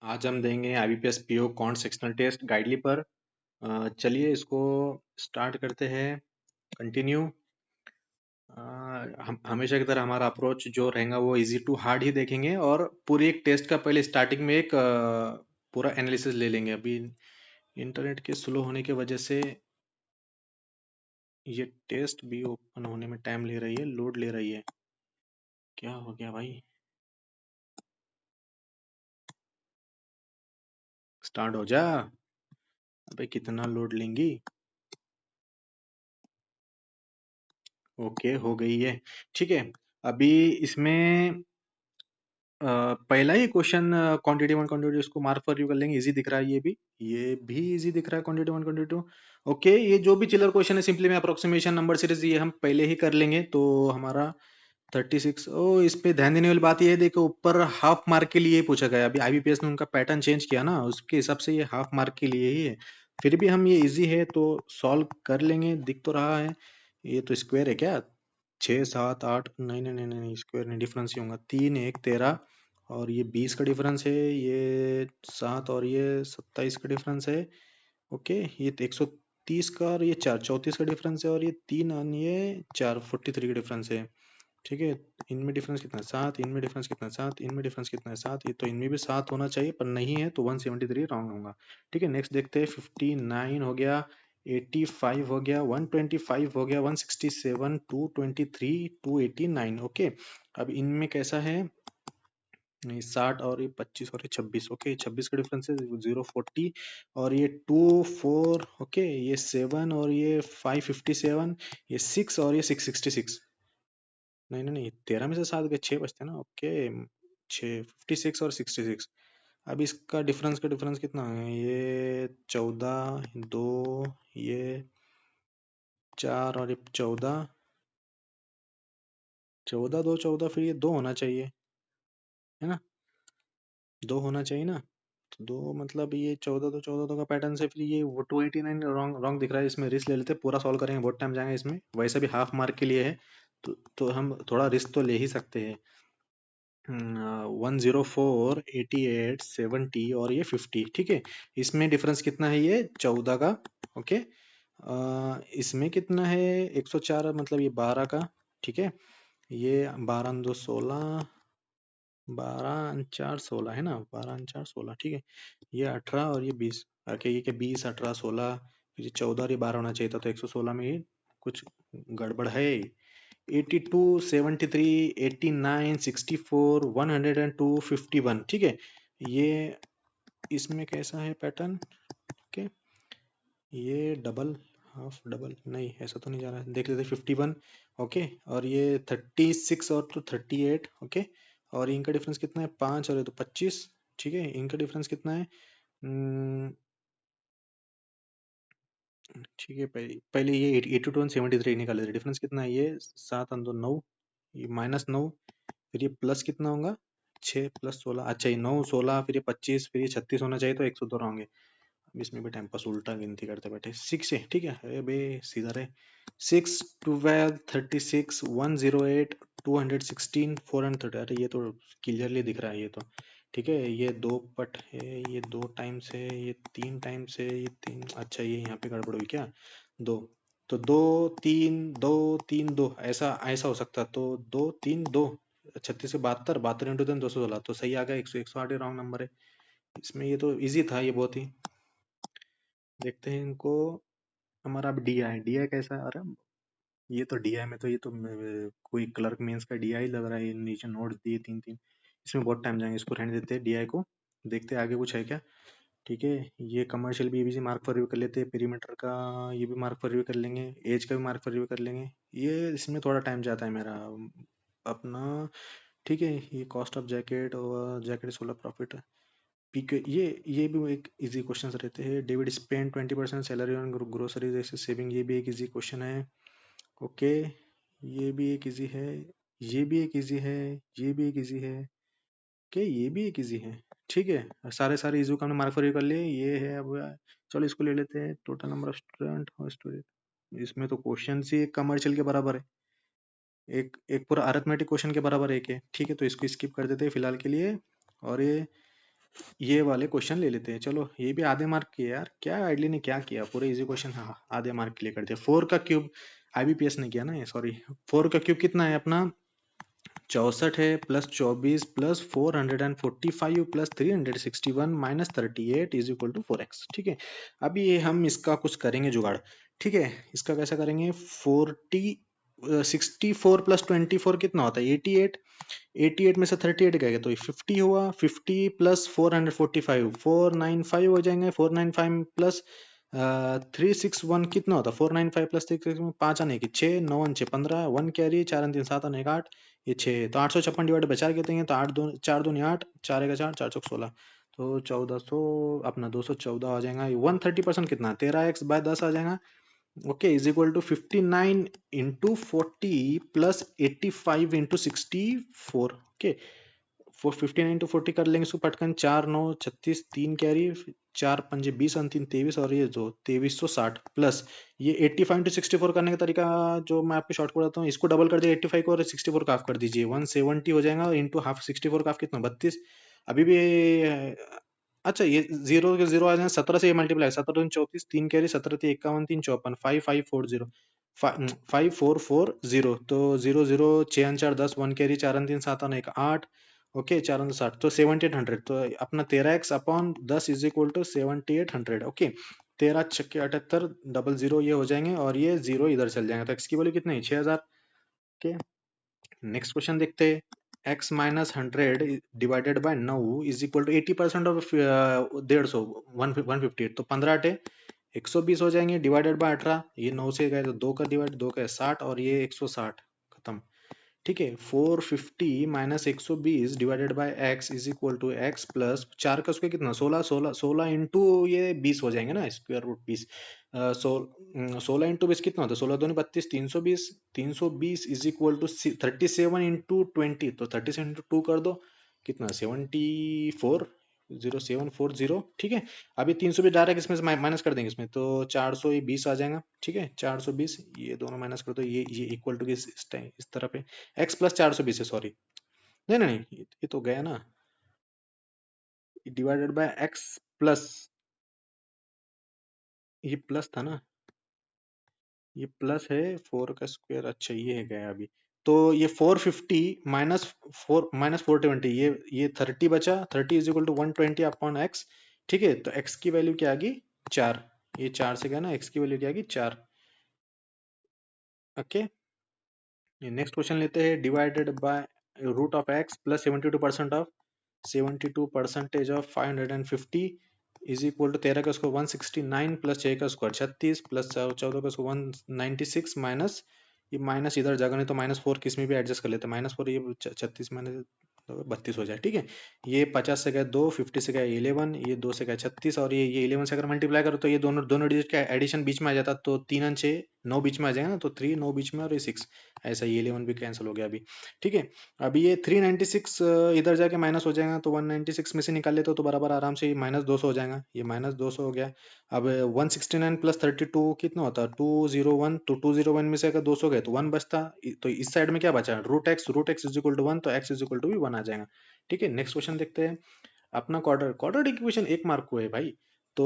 आज हम देंगे IBPS PO quant sectional test Guidely पर। चलिए इसको स्टार्ट करते हैं। कंटिन्यू। हम हमेशा की तरह हमारा अप्रोच जो रहेगा वो इजी टू हार्ड ही देखेंगे और पूरी एक टेस्ट का पहले स्टार्टिंग में एक पूरा एनालिसिस ले लेंगे। अभी इंटरनेट के स्लो होने की वजह से ये टेस्ट भी ओपन होने में टाइम ले रही है, लोड ले रही है। क्या हो गया भाई? स्टार्ट हो जा। अबे कितना लोड लेंगी? ओके, हो गई है। ठीक है। अभी इसमें पहला ही क्वेश्चन क्वांटिटी वन क्वांटिटी उसको मार्क फॉर यू कर लेंगे। इजी दिख रहा है ये भी इजी दिख रहा है। Quantity one quantity two. Okay, ये जो भी चिलर क्वेश्चन है सिंपली में अप्रोक्सीमेशन नंबर सीरीज ये हम पहले ही कर लेंगे। तो हमारा 36। ओ, इस पे ध्यान देने वाली बात ये है, देखो ऊपर हाफ मार्क के लिए पूछा गया। अभी IBPS ने उनका पैटर्न चेंज किया ना, उसके हिसाब से ये हाफ मार्क के लिए ही है। फिर भी हम ये इजी है तो सॉल्व कर लेंगे। दिख तो रहा है। ये तो स्क्वायर है क्या? 6 7 8, नहीं नहीं नहीं नहीं, स्क्वायर नहीं, डिफरेंस ही होगा। 3 1 13 और ये 20 का डिफरेंस है। ये 7 और ये 27 का डिफरेंस है। ओके, ये तो 130 का और ये 4 34 का डिफरेंस है और ये 3 और ये 4 43 का डिफरेंस है। ठीक है। इनमें डिफरेंस कितना है? 7। इनमें डिफरेंस कितना है? 7। इनमें डिफरेंस कितना है? 7। ये तो इनमें भी 7 होना चाहिए पर नहीं है तो 173 रॉन्ग होगा। ठीक है, नेक्स्ट देखते हैं। 59 हो गया, 85 हो गया, 125 हो गया, 167, 223, 289। ओके, अब इनमें कैसा है? नहीं, 60 और ये 25 और ये 26। ओके, 26 का डिफरेंस है 040 और ये 24। ओके, ये 7 और ये 557, ये 6 और ये 666। नहीं नहीं नहीं, 13 में से 7 गए, 6 बचते हैं ना। ओके, 6 56 और 66। अब इसका डिफरेंस का डिफरेंस कितना है? ये 14 2, ये 4 और ये 14। 14 2 14, फिर ये 2 होना चाहिए, है ना? 2 होना चाहिए ना। तो 2 मतलब ये 14 2 14 2 का पैटर्न से फिर ये वो 289 रॉन्ग रॉन्ग दिख रहा है। इसमें रिस्क ले लेते हैं, पूरा सॉल्व करेंगे, बहुत टाइम जाएगा इसमें। वैसे भी हाफ मार्क के लिए है तो हम थोड़ा रिस्क तो ले ही सकते हैं। 104 88 70 और ये 50। ठीक है, इसमें डिफरेंस कितना है? ये 14 का। ओके, इसमें कितना है? 104 मतलब ये 12 का। ठीक है, ये 12 2 16, 12 4 16 है ना, 12 4 16। ठीक है, ये 18 और ये 20। ओके, ये क्या 20 18 16, फिर ये 14 और ये 12 होना चाहिए था, तो 116 में ही कुछ गड़बड़ है। 82 73 89 64 102 51। ठीक है, ये इसमें कैसा है पैटर्न? ओके, ये डबल हाफ डबल नहीं, ऐसा तो नहीं जा रहा है, देख लेते 51। ओके, और ये 36 और तो 38। ओके, और इनका डिफरेंस कितना है? 5 और ये तो 25। ठीक है, इनका डिफरेंस कितना है? ठीक है, पहले पहले ये 82 और 73 निकाल लेते। डिफरेंस कितना है? ये 7 और 2 9, ये -9, फिर ये प्लस कितना होगा? 6 प्लस 16। अच्छा, ये 9 16, फिर ये 25, फिर ये 36 होना चाहिए, तो 102 होंगे। अब इसमें भी टाइम पास उल्टा गिनती करते बैठे। 6 है। ठीक है, अरे बे सीधा रहे। 6 12 36 108 216 430। अरे ये तो क्लियरली दिख रहा है ये तो। ठीक है, ये 2 पट है, ये 2 टाइम्स है, ये 3 टाइम्स है, ये 3। अच्छा, ये यहाँ पे गड़बड़ हुई क्या? 2, तो 2 3 2 3 2, ऐसा ऐसा हो सकता। तो 2 3 2, 36 से 72, 72 इंटू 3 216, तो सही आ गया। 108 ही रॉन्ग नंबर है इसमें। ये तो इजी था ये बहुत ही। देखते हैं इनको। हमारा अब डी आई कैसा है? अरे ये तो डी आई में तो ये तो कोई क्लर्क मीन्स का डी आई लग रहा है। ये नीचे नोट्स दिए 3 3, इसमें बहुत टाइम जाएंगे। इसको रहने देते हैं डी आई को, देखते हैं आगे कुछ है क्या। ठीक है, ये commercial BBC mark for review कर लेते हैं। पेरीमीटर का ये भी मार्क फॉर रिव्यू कर लेंगे। एज का भी मार्क फॉर रिव्यू कर लेंगे। ये इसमें थोड़ा टाइम जाता है मेरा अपना। ठीक है, ये कॉस्ट ऑफ जैकेट और जैकेट सोलर प्रॉफिट पीके, ये भी एक इजी क्वेश्चन रहते हैं। David spend 20% salary on groceries जैसे सेविंग, ये भी एक इजी क्वेश्चन है। ओके, ये भी एक इजी है, ये भी एक इजी है, ये भी एक इजी है। ओके, ये भी एक इजी है। ठीक है, सारे सारे इजू का हमने मार्क फॉर कर लिए। ये है अब। चलो इसको ले लेते हैं। टोटल नंबर ऑफ स्टूडेंट और स्टूडेंट, इसमें तो क्वेश्चन ही एक कमर्शियल के बराबर है, एक एक पूरा अरिथमेटिक क्वेश्चन के बराबर एक है। ठीक है, तो इसको स्किप कर देते हैं फिलहाल के लिए। और ये ये वाले क्वेश्चन ले लेते हैं। चलो ये भी आधे मार्क के यार, क्या आइडली ने क्या किया, पूरे इजी क्वेश्चन हाँ आधे मार्क के लिए कर दिया। 4 का क्यूब आईबीपीएस ने किया ना ये, सॉरी। 4 का क्यूब कितना है अपना, 64 है, plus 24 plus 445 plus 361 minus 38 is equal to 4x। ठीक है, अभी ये हम इसका कुछ करेंगे जुगाड़। ठीक है, इसका कैसा करेंगे, 64 प्लस 24 कितना होता है, 88। 88 में से 38 गएगा तो ये 50 हुआ। 50 प्लस 445 495 हो जाएंगे। 495 प्लस 361 कितना होता है, 495 प्लस 361 पाँच आने की 6, 9 छः 15, 1 कैरी, 4 3 7 आने का 8, ये 6 तो 856 डिवाइड बाई 4 कहते हैं तो 8 2 4 दूनी 8, 4 का 4 4 चौक 16, तो 1400 अपना 214 आ जाएगा। 130% कितना, 13x/10 आ जाएगा। Okay is equal to 59 into 40 plus 85 into 64। Okay 459 to 40 कर लेंगे इसको पटकन, 4 9 36, 3 कैरी, 4 पंजे 20 अंतिम 23, और ये जो 2360 प्लस ये 85 इंटू 64 करने का तरीका जो मैं आपको शॉर्ट बताता हूँ, इसको डबल कर दिया 85 को और 64 का हाफ कर दीजिए, 170 हो जाएगा इंटू हाफ 64 का हाफ कितना 32। अभी भी अच्छा ये जीरो के जीरो आ जाए 17 से ये मल्टीप्लाई, 17 दूनी 34, 3 कैरी, 17 3 51, 3 54, 5540 5440, तो 00 6 4 10, 1 कैरी, 4 3 7 1 8, ओके 4 60, तो 7800, तो अपना 13x upon 10 is equal to 7800। Okay 13 छक्के 78, डबल जीरो ये हो जाएंगे और ये जीरो इधर चल जाएंगे, तो x की वैल्यू कितनी है 6000। ओके नेक्स्ट क्वेश्चन देखते हैं। x minus 100 divided by 9 is equal to 80% of 150 158, तो 15 अटे 120 हो जाएंगे, डिवाइडेड बाय 18, ये 9 से गए तो 2 का डिवाइड 2 का 60 और ये 160 खत्म। ठीक है 450 minus 120 divided by x is equal to x plus 4 का स्क्वायर कितना 16 16 16 इंटू ये 20 हो जाएंगे ना, स्क्वायर रूट 20। 16 इंटू 20 कितना होता है, 16 दूनी 32, 320, 320 इज इक्वल टू 37 इंटू 20, तो 37 इंटू 2 कर दो कितना 74 0740। ठीक है अभी 300 भी डायरेक्ट इसमें से माइनस कर देंगे इसमें, तो 420 आ जाएगा। ठीक है 420 ये दोनों माइनस कर दो, ये इक्वल टू इस टाइम इस तरह पे x प्लस 420 है, सॉरी नहीं नहीं नहीं, ये तो गया ना, डिवाइडेड बाय x प्लस, ये प्लस था ना, ये प्लस है 4 का स्क्वायर, अच्छा ये है गया अभी, तो ये 450 माइनस 420, ये 30 बचा, 30 is equal to 120 upon x। ठीक है तो x की वैल्यू क्या आ गई 4, ये 4 से गया ना, x की वैल्यू क्या आ गई 4। ओके नेक्स्ट क्वेश्चन लेते हैं। Divided by root of x plus 72% of 72 percentage of 550 is equal to 13 का स्क्वायर 169 प्लस 6 का स्क्वायर 36 प्लस 14 का स्क्वायर 196 माइनस, ये माइनस इधर जगह नहीं तो -4 किस में भी एडजस्ट कर लेते हैं, -4 ये 36 माइनस 32 हो जाए। ठीक है ये 50 से गया 2, 50 से गया 11, ये 2 से गया 36, और ये 11 से अगर मल्टीप्लाई करो तो ये दोनों दोनों डिजिट का एडिशन बीच में आ जाता, तो 3 और 6 9 बीच में आ जाएगा ना, तो 3 9 बीच में और ये 6, ऐसा ये 11 भी कैंसिल हो गया अभी। ठीक है अभी ये 396 इधर जाके माइनस हो जाएगा, तो 196 में से निकाल लेते हो तो बराबर आराम से -200 हो जाएगा, ये -200 हो गया। अब 169 प्लस 32 कितना होता है 201, तो 201 में से अगर 200 गए तो 1 बचता, तो इस साइड में क्या बचा root x is equal to 1, तो x इज इक्वल टू भी 1 आ जाएगा। ठीक है नेक्स्ट क्वेश्चन देखते हैं। अपना क्वाड्रेटिक इक्वेशन 1 मार्क को है भाई, तो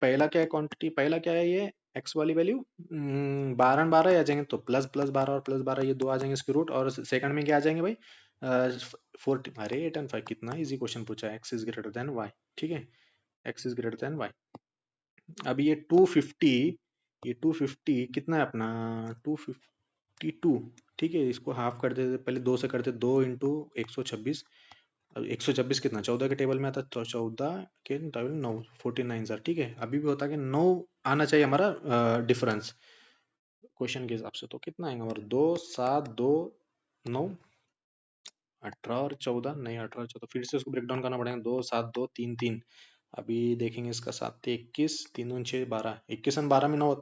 पहला क्या है क्वांटिटी, पहला क्या है ये x वाली वैल्यू 12 12 आ जाएंगे, तो प्लस प्लस 12 और प्लस 12 ये दो आ जाएंगे इसके रूट, और सेकंड में क्या आ जाएंगे भाई 40, अरे 8 and 5 कितना इजी क्वेश्चन पूछा है, x is greater than y। ठीक है x is greater than y। अब ये 250, ये 250 कितना है अपना 252। ठीक है इसको हाफ कर देते, पहले 2 से करते, 2 इंटू 126, अब 126 कितना 14 के टेबल में आता है, तो 14 के टेबल 9 49 सर। ठीक है अभी भी होता है कि 9 आना चाहिए हमारा डिफरेंस क्वेश्चन के हिसाब से, तो कितना आएगा हमारा 2 7 2 9 18 और 14, नहीं 18 और 14 फिर से उसको ब्रेक डाउन करना पड़ेगा, 2 7 2 3 3, अभी देखेंगे इसका 7 21 3 2 6 12, 21 और 12 में 9,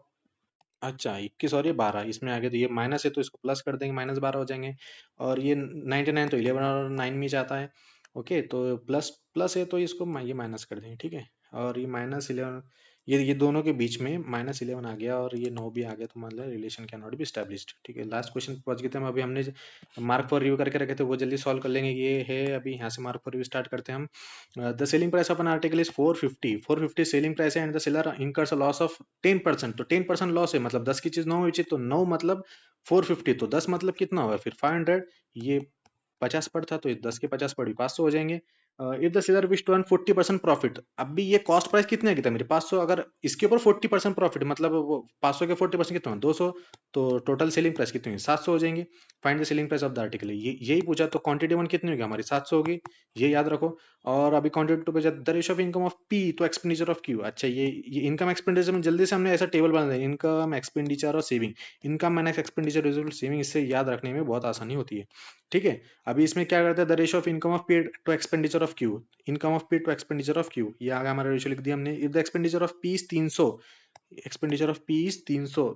अच्छा 21 और ये 12 इसमें आगे, तो ये माइनस है तो इसको प्लस कर देंगे, -12 हो जाएंगे, और ये 99 तो 11 और 9 में जाता है। ओके तो प्लस प्लस है तो इसको ये माइनस कर देंगे। ठीक है और ये -11 ये दोनों के बीच में -11 आ गया और ये 9 भी आ गया, तो मतलब relation can not be established. ठीक है, लास्ट क्वेश्चन पहुंच गए थे हम। अभी हमने मार्क फॉर रिव्यू करके रखे थे, वो जल्दी सॉल्व कर लेंगे। ये है, अभी यहाँ से मार्क फॉर रिव्यू स्टार्ट करते हैं हम। The selling price of an article is 450 selling price है, and the seller incurs a loss of 10%। तो 10% लॉस है, मतलब 10 की चीज 9 बेची, तो 9 मतलब 450, तो 10 मतलब कितना हुआ फिर 500। ये 50 पड़ था, तो 10 के 50 पड़ी 500 हो जाएंगे। If the seller wish to earn 40% profit, अब भी ये कॉस्ट प्राइस कितने की था मेरे 500, अगर इसके ऊपर 40% प्रॉफिट, मतलब वो 500 के 40% कितना 200, तो टोटल सेलिंग प्राइस कितनी हुई 700 हो जाएंगे। Find the selling price of the article, ये यही पूछा, तो क्वांटिटी वन कितनी होगी हमारी 700 होगी, ये याद रखो। और अभी क्वांटिटी टू पे the ratio of income of P तो एक्सपेंडिचर ऑफ क्यू। अच्छा, ये इनकम एक्सपेंडिचर में जल्दी से हमने ऐसा टेबल बना दिया, इनकम एक्सपेंडिचर और saving, income minus expenditure equal to saving, इससे याद रखने में बहुत आसानी होती है। ठीक है, अभी इसमें क्या करते हैं, the ratio of income of P to expenditure of Q, income of P to expenditure of Q, ये आगे हमारा रेशियो लिख दिया हमने। If the expenditure of P is 300, expenditure of P is 300,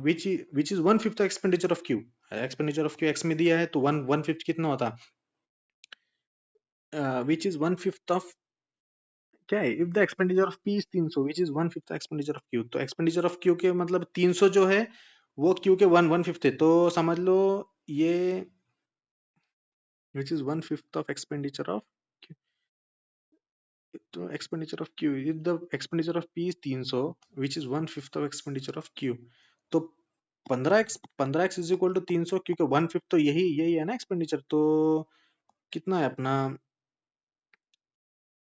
which is 1/5 expenditure of Q. Expenditure of Q x में दिया है, तो 1/5 कितना होता, विच इज 1/5 ऑफ क्या है, if the expenditure of P is 300 which is 1/5 expenditure of Q, तो expenditure of Q के मतलब 300 जो है वो क्यू के 1/5 है, तो समझ लो ये which is 1/5 of expenditure of, तो expenditure of Q, if the expenditure of P is 300 which is 1/5 of expenditure of Q, तो 15x इज इक्वल टू 300, क्योंकि 1/5 तो यही यही है ना एक्सपेंडिचर, तो कितना है अपना,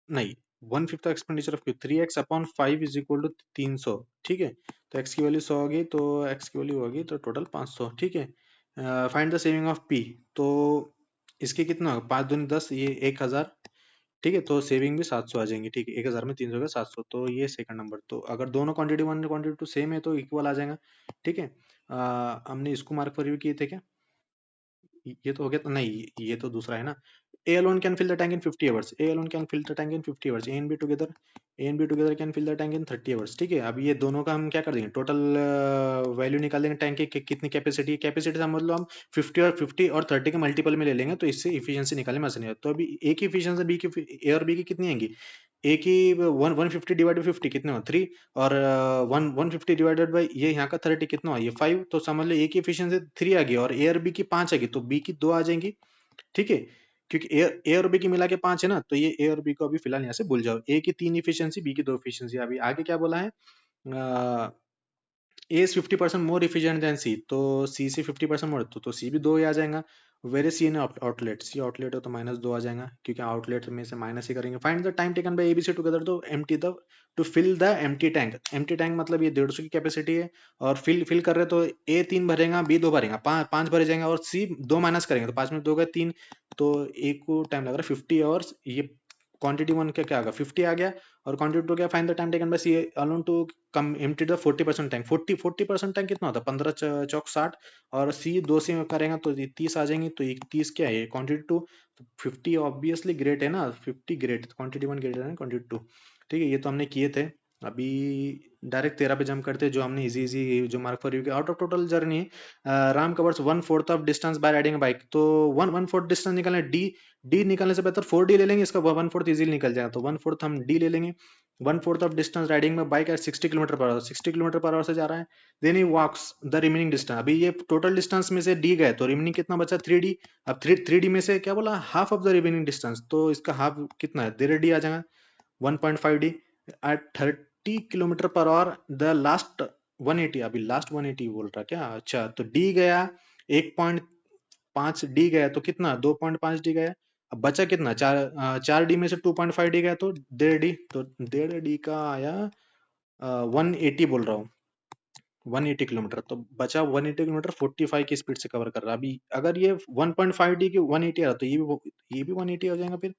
नहीं 1/5 expenditure of Q 3x/5 is equal to 300। ठीक है, तो x की वैल्यू 100 होगी, तो x की वैल्यू होगी तो टोटल 500। ठीक है, find the saving of p, तो इसके कितना होगा 5 दूनी 10, ये 1000। ठीक है, तो सेविंग भी 700 आ जाएंगी। ठीक है, 1000 में 300 का 700, तो ये सेकंड नंबर, तो अगर दोनों quantity one quantity two same है तो इक्वल आ जाएगा। ठीक है, हमने इसको मार्क फॉर रिव्यू किए थे क्या, ये तो हो गया, तो नहीं ये तो दूसरा है ना। A alone can fill the tank in 50 hours, A alone can fill the tank in 50 hours, A and B together can fill the tank in 30 hours। ठीक है, अब ये दोनों का हम क्या कर देंगे, टोटल वैल्यू निकाल देंगे टैंक की कितनी कैपेसिटी है। कैपेसिटी समझ लो हम 50 और 30 के मल्टीपल में ले लेंगे, तो इससे इफिशियंसी निकालने में आसानी है। तो अभी ए की इफिशियंसी बी की ए और बी की कितनी आएंगी, ए की 150 डिवाइडेड 50 कितने हुआ 3, और 150 डिवाइडेड बाई ये यहाँ का 30 कितना हुआ ये 5, तो समझ लो ए की एफिशिएंसी 3 आ गई और ए और बी की 5 आ गई, तो बी की 2 आ जाएंगी। ठीक है, क्योंकि ए और बी की मिला के 5 है ना, तो ये ए और बी को अभी फिलहाल यहाँ से भूल जाओ। ए की 3 इफिशियंसी, बी की 2 इफिशियंसी। अभी आगे क्या बोला है, ए is 50% more efficient then C, तो सी से 50% मोर, तो सी भी 2 ही आ जाएगा। वेरे सी इन आउटलेट, सी आउटलेट है तो -2 आ जाएगा, क्योंकि आउटलेट में से माइनस ही करेंगे। Find the time taken by ABC together to empty the to fill the empty tank. Empty tank मतलब ये 150 की कैपेसिटी है, और फिल कर रहे तो ए 3 भरेगा, बी 2 भरेगा, 5 भरे जाएंगे, और सी 2 माइनस करेंगे, तो 5 में 2 गए 3, तो ए को टाइम लग रहा है 50 आवर्स। ये क्वांटिटी वन का क्या आ गया 50 आ गया, और क्वांटिटी टू क्या, find the time taken by C alone to come empty the 40% tank. 40% tank कितना होता है 15 चौक 60, और सी 2 से करेगा तो ये 30 आ जाएंगी, तो ये 30 क्या है क्वांटिटी टू, 50 ऑब्वियसली ग्रेट है ना, 50 ग्रेट, क्वांटिटी वन ग्रेटर है क्वांटिटी टू। ठीक है, ये तो हमने किए थे। अभी डायरेक्ट 13 पे जंप करते हैं, जो हमने इजी इजी जो mark for review out of total journey, Ram covers 1/4 of distance by riding bike, तो 1/4 डिस्टेंस निकालना, डी निकालने से बेहतर 4D ले लेंगे, इसका 1/4 इजीली निकल जाएगा, तो 1/4 हम डी ले लेंगे। 1/4 ऑफ डिस्टेंस राइडिंग में bike at 60 kilometre per hour, 60 kilometre per hour से जा रहा है। Then he walks the remaining distance, अभी ये टोटल डिस्टेंस में से डी गए, तो रिमेनिंग कितना बचा 3D। अब 3D में से क्या बोला half of the remaining distance, तो इसका हाफ कितना है 1.5D आ जाएगा, 1.5D at 30 kilometre per hour the last 180, अभी लास्ट 180 बोल रहा क्या, अच्छा तो डी गया 1.5 डी गया, तो कितना 2.5 डी गया। अब बचा कितना 4 डी में से 2.5 डी गया, तो 1.5 डी, तो 1.5 डी का आया 180 बोल रहा हूँ, 180 किलोमीटर, तो बचा 180 किलोमीटर 45 की स्पीड से कवर कर रहा है। अभी अगर ये 1.5 डी की 180 आ रहा, तो ये भी 180 हो जाएगा फिर,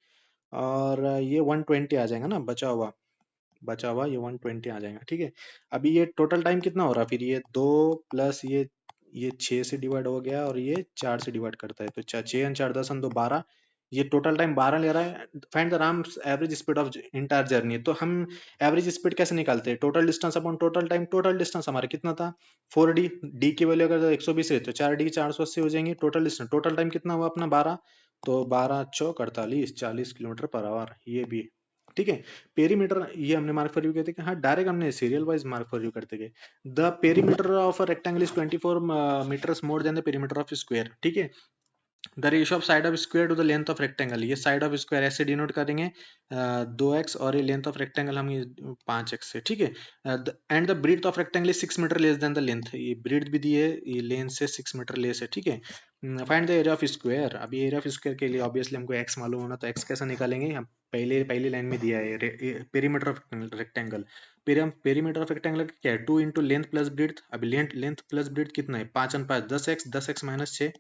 और ये 120 आ जाएगा ना, बचा हुआ ये 120 आ जाएगा। ठीक है, अभी ये टोटल टाइम कितना हो रहा है फिर, ये 2 प्लस ये 6 से डिवाइड हो गया, और ये 4 से डिवाइड करता है, तो 6 और 4 10 2 12, ये टोटल टाइम 12 ले रहा है। Find the Ram's average speed of entire journey, तो हम एवरेज स्पीड कैसे निकालते हैं, total distance upon total time. Total distance हमारा कितना था 4D, डी की वैल्यू अगर 120 है तो 4D 480 हो जाएंगे। टोटल डिस्टेंस, टोटल टाइम कितना हुआ अपना 12, तो 12 चौक 48, 40 किलोमीटर पर आवर, ये भी ठीक है। पेरीमीटर ये हमने मार्क फॉर यू कहते कि हाँ डायरेक्ट हमने serial wise mark for you करते गए। The perimeter of a rectangle is 24 metres more than the perimeter of square. ठीक है। The ratio of side of square to the length of rectangle, ये side of square ऐसे denote करेंगे 2x, और ये length of rectangle हम ये 5x से। ठीक है। And the breadth of rectangle is 6 metre less than the length, ये ब्रीथ भी दी है, ये लेंथ से 6 मीटर लेस है। ठीक है। Find the area of square, अभी एरिया ऑफ स्क्वायर के लिए ऑब्वियसली हमको x मालूम होना, तो x कैसे निकालेंगे, हम पहली लाइन में दिया है perimeter of rectangle. Perimeter of rectangle क्या है, 2 इंटू लेंथ प्लस ब्रीथ। अभी लेंथ प्लस ब्रीथ कितना है, 5 और 5 10x, 10x minus 6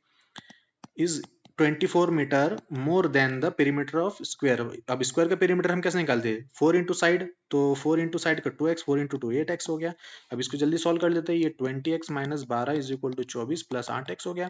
is 24 metre more than the perimeter of square. अब स्क्वायर का पेरीमीटर हम कैसे निकालते हैं, 4 इंटू साइड, तो 4 इंटू साइड का 2x, 4 इंटू 2 8x हो गया। अब इसको जल्दी सॉल्व कर लेते हैं, ये 20x minus 12 is equal to 24 plus 8x हो गया।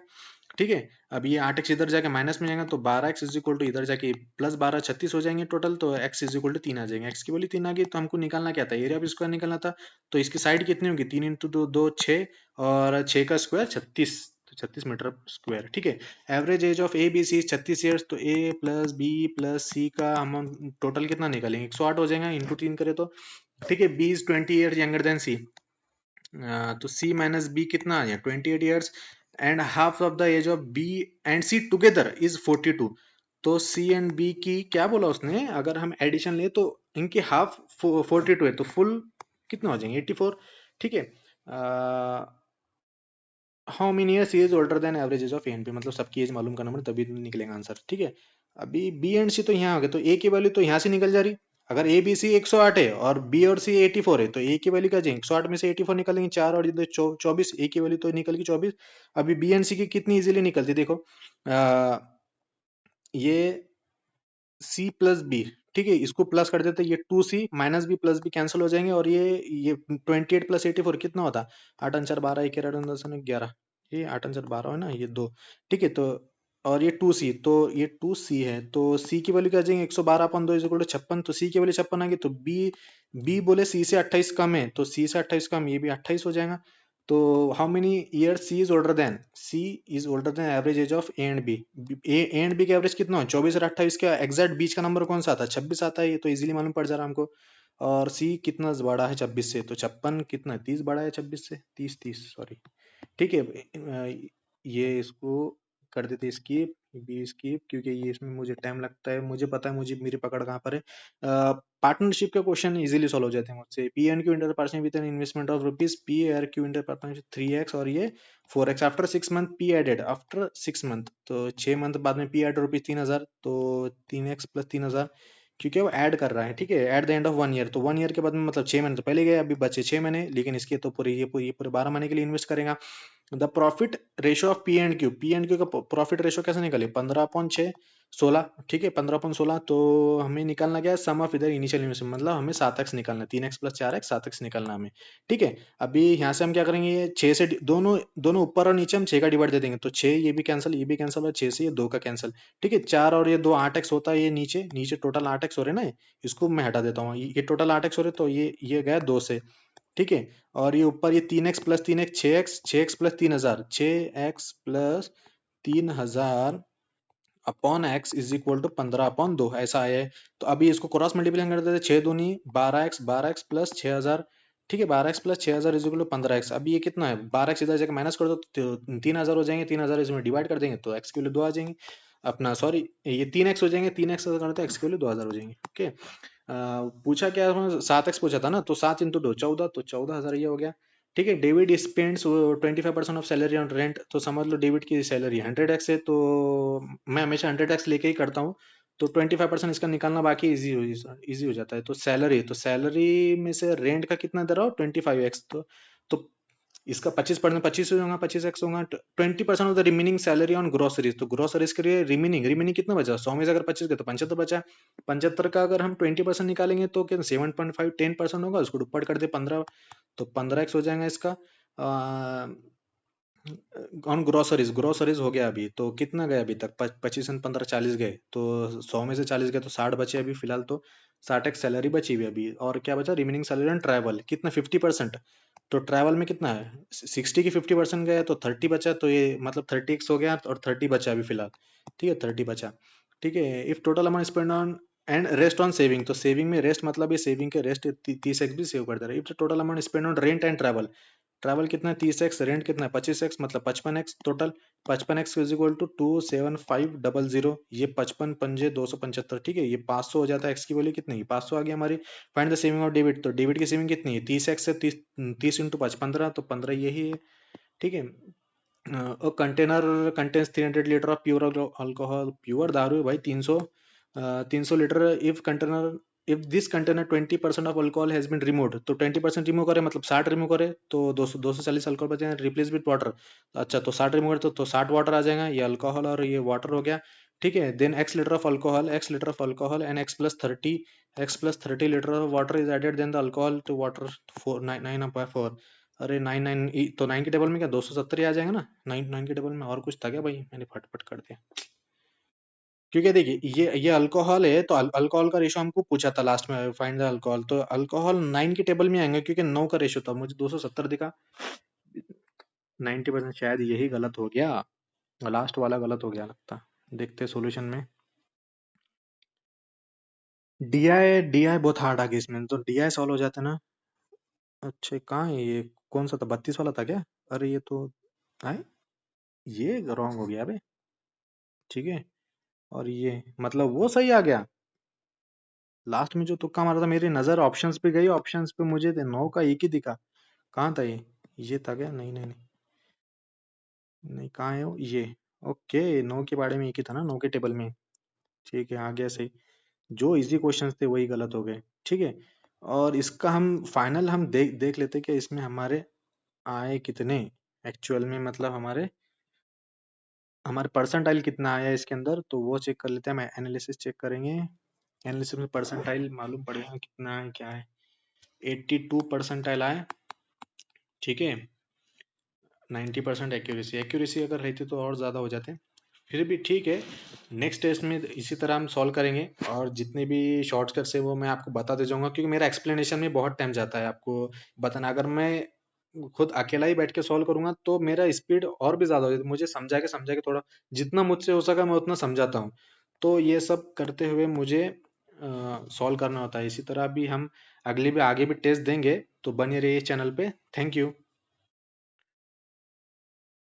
ठीक है। अब ये 8x इधर जाके माइनस में जाएगा, तो 12x इज इक्वल टू इधर जाके प्लस 12 36 हो जाएंगे टोटल, तो x इज इक्वल टू 3 आ जाएंगे। x की वैल्यू 3 आ गई, तो हमको निकालना क्या था, एरिया ऑफ स्क्वायर निकालना था। तो इसकी साइड कितनी होगी, 3 इंटू 2 2 6, और 6 का स्क्वायर 36, तो 36 मीटर स्क्वायर। ठीक है। Average age of A B C 36 years, तो A plus B plus C का हम टोटल कितना निकालेंगे, 108 हो जाएगा, इंटू 3 करें तो। ठीक है। B is 20 years younger than C, तो सी माइनस बी कितना आ जाए 28 years, and half of the age of B and C together is 42। तो सी एंड बी की क्या बोला उसने, अगर हम एडिशन ले तो इनकी हाफ 42 है, तो फुल कितना हो जाएंगे 84। ठीक है। How many years is older than average age of A and B, मतलब सबकी एज मालूम करना पड़े तभी निकलेगा आंसर। ठीक है। अभी बी एंड सी तो यहाँ आ गए, तो ए की वैल्यू तो यहाँ से निकल जा रही। अगर ए बी सी 108 है और बी और सी 84 है, तो ए की वैल्यू क्या जाएगी, 108 में से 84 निकालेंगे, 4 और इधर 24, ए की वैल्यू तो निकल गई 24। अभी बी एंड सी की कितनी इजीली निकलती देखो, ये सी प्लस बी। ठीक है, इसको प्लस कर देते, ये 2c minus B plus B cancel हो जाएंगे, और ये 28 प्लस 84 कितना होता, 8 अंचर 12 एक 11, ये 8 अंचर 12 है ना, ये दो। ठीक है। तो और ये 2c, तो ये 2c है, तो c की वैल्यू क्या आ जाएंगे, 112 अपन 2 इज इक्वल टू 56, तो c की वैल्यू 56 आ गई, तो बी बोले c से 28 कम है, तो c से 28 कम, ये भी 28 हो जाएगा। तो how many year C is older than average age of A and B, A and B का एवरेज कितना हो 24 और 28 का एग्जैक्ट बीच का नंबर कौन सा आता है, 26 आता है, ये तो इजीली मालूम पड़ जा रहा है हमको। और सी कितना बड़ा है 26 से, तो 56 कितना 30 बड़ा है 26 से, 30 सॉरी। ठीक है। ये इसको कर देते स्किप, बी स्किप, क्योंकि ये इसमें मुझे टाइम लगता है, मुझे पता है मुझे मेरी पकड़ कहाँ पर है। पार्टनरशिप के क्वेश्चन इजीली सॉल्व हो जाते हैं मुझसे। P and Q enter partnership with an investment of rupees, P are Q enter partnership 3x, और ये 4x। After 6 month P added, after 6 month, तो 6 मंथ बाद में पी एड रुपीज 3000, तो 3x प्लस 3000, क्योंकि वो ऐड कर रहा है। ठीक है। At the end of 1 year, तो 1 ईयर के बाद में मतलब 6 महीने तो पहले गए, अभी बचे 6 महीने, लेकिन इसके तो पूरे 12 महीने के लिए इन्वेस्ट करेगा। The profit ratio of P and Q का प्रॉफिट रेशियो कैसे निकाले, 15/6 16। ठीक है। 15/16, तो हमें निकालना क्या है, सम ऑफ इधर इनिशियल इन्वेस्टमेंट, मतलब हमें 7x निकालना है, 3x प्लस 4x 7x निकालना हमें। ठीक है। अभी यहाँ से हम क्या करेंगे, ये 6 से दोनों दोनों ऊपर और नीचे हम 6 का डिवाइड दे देंगे, तो 6 ये भी कैंसिल, ये भी कैंसिल, और 6 से ये 2 का कैंसिल। ठीक है। 4 और ये 2 8x होता है, ये नीचे नीचे टोटल 8x हो रहे ना, इसको मैं हटा देता हूँ, ये टोटल 8x हो रहे, तो ये गया 2 से। ठीक है। और ये ऊपर ये 3x plus 3x 6x plus 3000, 6x plus 3000 upon x is equal to 15/2, ऐसा आया है। तो अभी इसको क्रॉस मल्टीप्लाई कर देते, 6 दूनी 12x, 12x प्लस 6000। ठीक है। 12x plus 6000 is equal to 15x। अभी ये कितना है, 12x इधर जाकर माइनस कर दो, तो 3000 हो जाएंगे, 3000 इसमें डिवाइड कर देंगे, तो x की वैल्यू 2 आ जाएंगे। अपना सॉरी, ये 3x हो जाएंगे, 3x करते x की वैल्यू 2000 हो जाएंगे। ओके। पूछा क्या, 7x पूछा था ना, तो 7 इंटू 2 14, तो 14,000 ये हो गया। ठीक है। David spends 25% of salary on rent, तो समझ लो डेविड की सैलरी 100x है, तो मैं हमेशा 100x लेके ही करता हूँ, तो 25% इसका निकालना बाकी इजी हो जाता है। तो सैलरी में से रेंट का कितना दे रहा हो 25x, तो इसका 25% 25 होगा, 25x होगा, 20% of the remaining salary on groceries, तो ग्रोसरीज के लिए रिमेनिंग कितना बचा, 100 में से अगर 25 गए तो 75 बचा। 75 का अगर हम 20% निकालेंगे तो क्या 7.5 10% होगा, उसको ऊपर कर दे 15, तो 15x हो जाएगा इसका। ऑन ग्रोसरीज हो गया अभी, तो कितना गया अभी तक, 25 और 15 40 गए, तो 100 में से 40 गए तो 60 बचे अभी फिलहाल, तो 60x सैलरी बची हुई अभी। और क्या बचा, रिमेनिंग सैलरी ऑन ट्रैवल कितना 50%, तो ट्रैवल में कितना है 60 की 50% गया, तो 30 बचा, तो ये मतलब 30x हो गया, और 30 बचा अभी फिलहाल। ठीक है। 30 बचा। ठीक है। If total amount spend on and rest on saving, तो सेविंग में रेस्ट मतलब ये सेविंग के रेस्ट 30x भी सेव कर दे रहा है। If the total amount spend on rent and travel, travel कितना है 30x, रेंट कितना है 25x, मतलब 55x total. 55x is equal to 27500, ये 55 पंजे 275, ठीक है, ये 500 हो जाता है। x की वैल्यू कितनी है 500 आ गई हमारी। Find the saving of debit, तो डेबिट की सेविंग कितनी है 30x से 30, 30 इंटू 5 15, तो 15 यही है, ठीक है। Container contains 300 litre of pure alcohol, pure दारू है भाई 300, 300 litre. If this container 20% of alcohol has been removed, तो 20% रिमूव करे मतलब 60 रिमूव करे तो 240 अल्कोहल बचे, रिप्लेस विद वाटर। अच्छा, तो 60 रिमूव करे तो 60 वाटर आ जाएगा, ये अल्कोहल और ये वाटर हो गया, ठीक है। Then x litre of alcohol and x plus 30 litre of water is added, then the alcohol to water 9.4। अरे 99, तो 9 के टेबल में क्या 270 ही आ जाएगा ना। 9 के टेबल में और कुछ था क्या भाई, मैंने फटफट कर दिया। क्योंकि देखिए ये अल्कोहल है, तो अल्कोहल का रेशो हमको पूछा था लास्ट में, फाइंड द अल्कोहल, तो अल्कोहल 9 के टेबल में आएंगे क्योंकि 9 का रेशो था, मुझे 270 दिखा। 90% शायद यही गलत हो गया, लास्ट वाला गलत हो गया लगता। देखते सॉल्यूशन में। डीआई बहुत हार्ड आ गया इसमें, तो डीआई सॉल्व हो जाता ना। अच्छा कहाँ है ये, कौन सा था 32 वाला था क्या? अरे ये तो है, ये रॉन्ग हो गया बे, ठीक है। और ये मतलब वो सही आ गया, लास्ट में जो तुक्का मारा था मेरी नजर ऑप्शंस पे गई, ऑप्शंस पे मुझे 9 का एक ही दिखा। कहाँ था ये था क्या? नहीं नहीं नहीं नहीं, कहाँ है वो ये? ओके, 9 के बारे में एक ही था ना, 9 के टेबल में, ठीक है आ गया सही। जो इजी क्वेश्चंस थे वही गलत हो गए, ठीक है। और इसका हम फाइनल हम देख देख लेते कि इसमें हमारे आए कितने एक्चुअल में, मतलब हमारे हमारे परसेंटाइल कितना आया इसके अंदर, तो वो चेक कर लेते हैं। हम एनालिसिस चेक करेंगे, एनालिसिस में परसेंटाइल मालूम पड़ेगा कितना है क्या है। 82 परसेंटाइल आए, ठीक है। 90% एक्यूरेसी, एक्यूरेसी अगर रहती तो और ज़्यादा हो जाते, फिर भी ठीक है। नेक्स्ट टेस्ट में इसी तरह हम सॉल्व करेंगे, और जितने भी शॉर्टकट्स है वो मैं आपको बताते जाऊंगा, क्योंकि मेरा एक्सप्लेनेशन में बहुत टाइम जाता है आपको बताना। अगर मैं खुद अकेला ही बैठ के सॉल्व करूंगा तो मेरा स्पीड और भी ज़्यादा हो जाती है, मुझे समझा के थोड़ा जितना मुझसे हो सका मैं उतना समझाता हूँ। तो ये सब करते हुए मुझे सॉल्व करना होता है। इसी तरह भी हम अगली भी आगे भी टेस्ट देंगे, तो बने रहिए चैनल पे। Thank you.